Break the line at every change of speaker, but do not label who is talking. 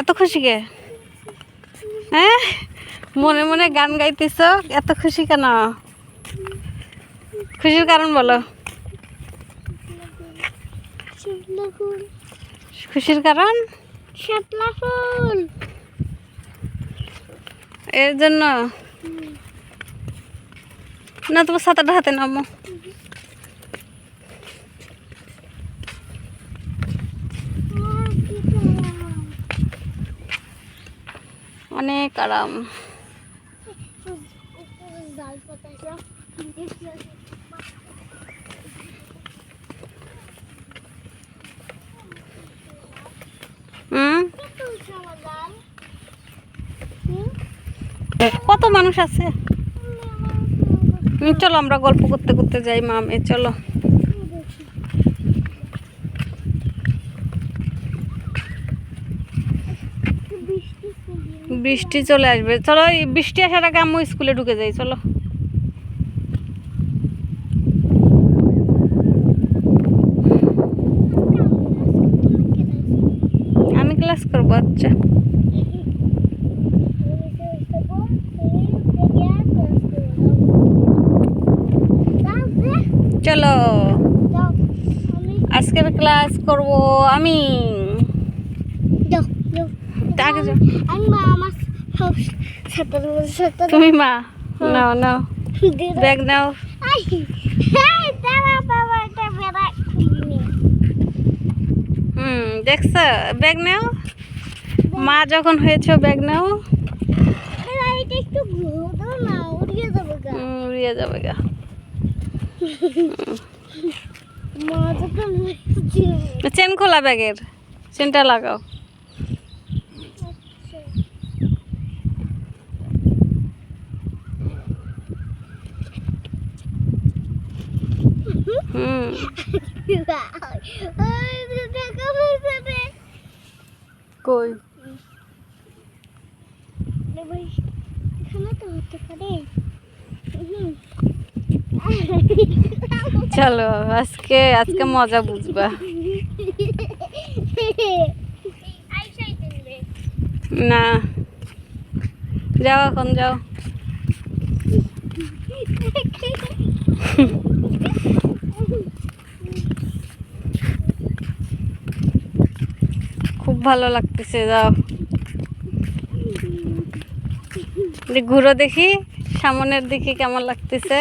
এত খুশি কে? হ্যাঁ, মনে মনে গান গাইতেছ, এত খুশি কেন? খুশির কারণ বলো। খুশির কারণ
শাপলা ফুল,
এর জন্য না? তোমার ছাতাটা হাতে নামো। অনেক আরাম। কত মানুষ আছে। চলো আমরা গল্প করতে করতে যাই মামে, চলো। বৃষ্টি চলে আসবে, চলো। এই বৃষ্টি আসার আগে আম্মু স্কুলে ঢুকে যাই, চলো। আমি ক্লাস করবো, আচ্ছা। চলো, আজকের ক্লাস করব আমি। তুমি মা, নাও নাও ব্যাগ নাও। দেখছ, ব্যাগ নাও। মা যখন হয়েছে ব্যাগ নাও। উড়িয়ে যাবে গা। চেন খোলা, ব্যাগের চেনটা লাগাও। কই চলো, আজকে মজা বুঝবা। না, যাও এখন, যাও। খুব ভালো লাগতেছে, যাও। ঘুরো দেখি সামনের দিকে কেমন লাগতেছে।